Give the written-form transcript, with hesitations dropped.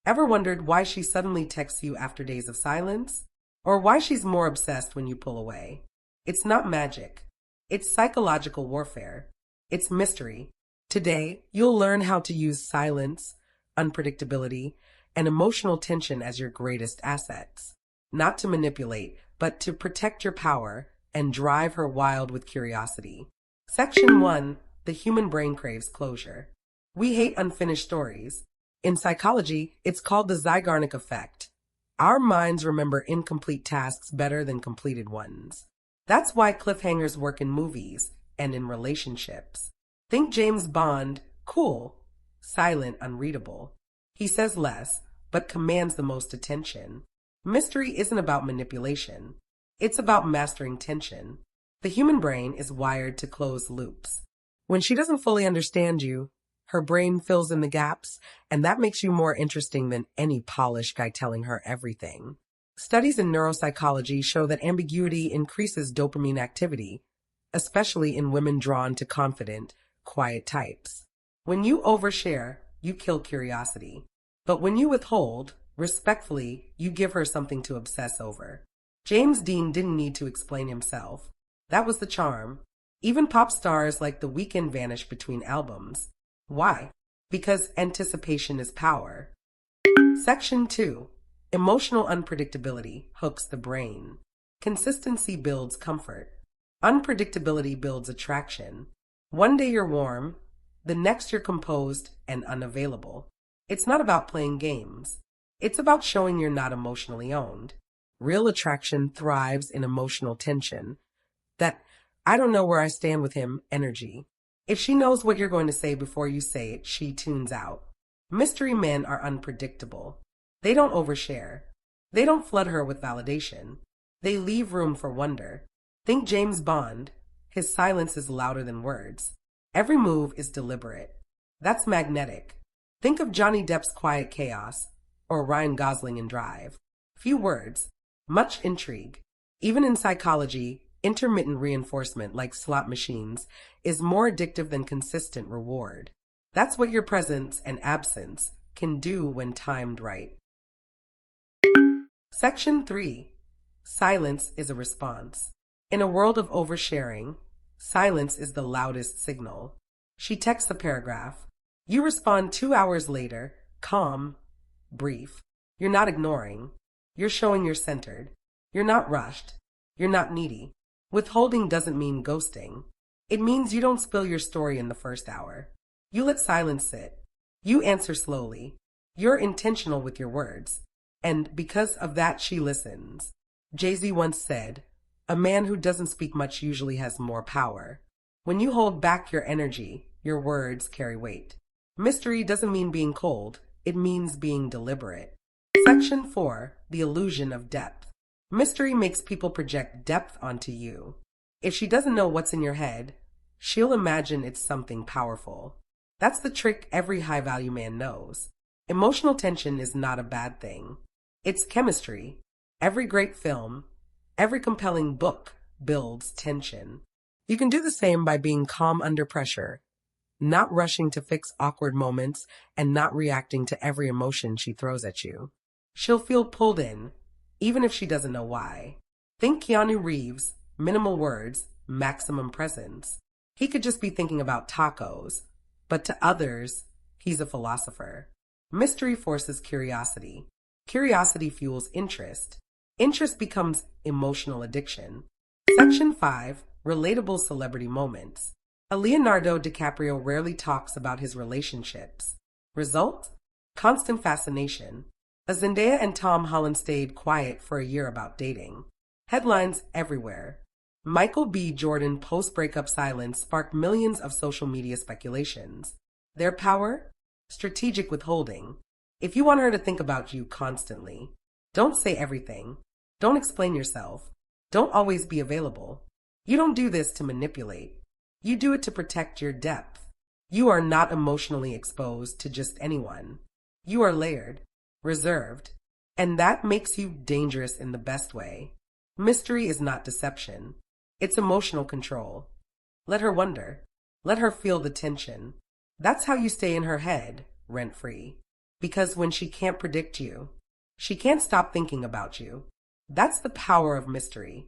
Ever wondered why she suddenly texts you after days of silence? Or why she's more obsessed when you pull away? It's not magic. It's psychological warfare. It's mystery. Today, you'll learn how to use silence, unpredictability, and emotional tension as your greatest assets. Not to manipulate, but to protect your power and drive her wild with curiosity. Section 1. The human brain craves closure. We hate unfinished stories. In psychology, it's called the Zeigarnik effect. Our minds remember incomplete tasks better than completed ones. That's why cliffhangers work in movies and in relationships. Think James Bond, cool, silent, unreadable. He says less, but commands the most attention. Mystery isn't about manipulation. It's about mastering tension. The human brain is wired to close loops. When she doesn't fully understand you, her brain fills in the gaps, and that makes you more interesting than any polished guy telling her everything. Studies in neuropsychology show that ambiguity increases dopamine activity, especially in women drawn to confident, quiet types. When you overshare, you kill curiosity. But when you withhold, respectfully, you give her something to obsess over. James Dean didn't need to explain himself. That was the charm. Even pop stars like The Weeknd vanish between albums. Why? Because anticipation is power. Section 2. Emotional unpredictability hooks the brain. Consistency builds comfort. Unpredictability builds attraction. One day you're warm, the next you're composed and unavailable. It's not about playing games. It's about showing you're not emotionally owned. Real attraction thrives in emotional tension. That I don't know where I stand with him energy. If she knows what you're going to say before you say it, she tunes out. Mystery men are unpredictable. They don't overshare. They don't flood her with validation. They leave room for wonder. Think James Bond. His silence is louder than words. Every move is deliberate. That's magnetic. Think of Johnny Depp's quiet chaos, or Ryan Gosling in Drive. Few words, much intrigue. Even in psychology, intermittent reinforcement, like slot machines, is more addictive than consistent reward. That's what your presence and absence can do when timed right. Section 3. Silence is a response. In a world of oversharing, silence is the loudest signal. She texts a paragraph. You respond 2 hours later, calm, brief. You're not ignoring. You're showing you're centered. You're not rushed. You're not needy. Withholding doesn't mean ghosting. It means you don't spill your story in the first hour. You let silence sit. You answer slowly. You're intentional with your words. And because of that, she listens. Jay-Z once said, "A man who doesn't speak much usually has more power." When you hold back your energy, your words carry weight. Mystery doesn't mean being cold. It means being deliberate. Section 4. The illusion of depth. Mystery makes people project depth onto you. If she doesn't know what's in your head, she'll imagine it's something powerful. That's the trick every high-value man knows. Emotional tension is not a bad thing. It's chemistry. Every great film, every compelling book builds tension. You can do the same by being calm under pressure, not rushing to fix awkward moments, and not reacting to every emotion she throws at you. She'll feel pulled in, even if she doesn't know why. Think Keanu Reeves, minimal words, maximum presence. He could just be thinking about tacos, but to others, he's a philosopher. Mystery forces curiosity. Curiosity fuels interest. Interest becomes emotional addiction. Section 5. Relatable celebrity moments. A Leonardo DiCaprio rarely talks about his relationships. Result? Constant fascination. A Zendaya and Tom Holland stayed quiet for a year about dating. Headlines everywhere. Michael B. Jordan post-breakup silence sparked millions of social media speculations. Their power? Strategic withholding. If you want her to think about you constantly, don't say everything. Don't explain yourself. Don't always be available. You don't do this to manipulate. You do it to protect your depth. You are not emotionally exposed to just anyone. You are layered, reserved, and that makes you dangerous in the best way. Mystery is not deception. It's emotional control. Let her wonder. Let her feel the tension. That's how you stay in her head, rent-free. Because when she can't predict you, she can't stop thinking about you. That's the power of mystery.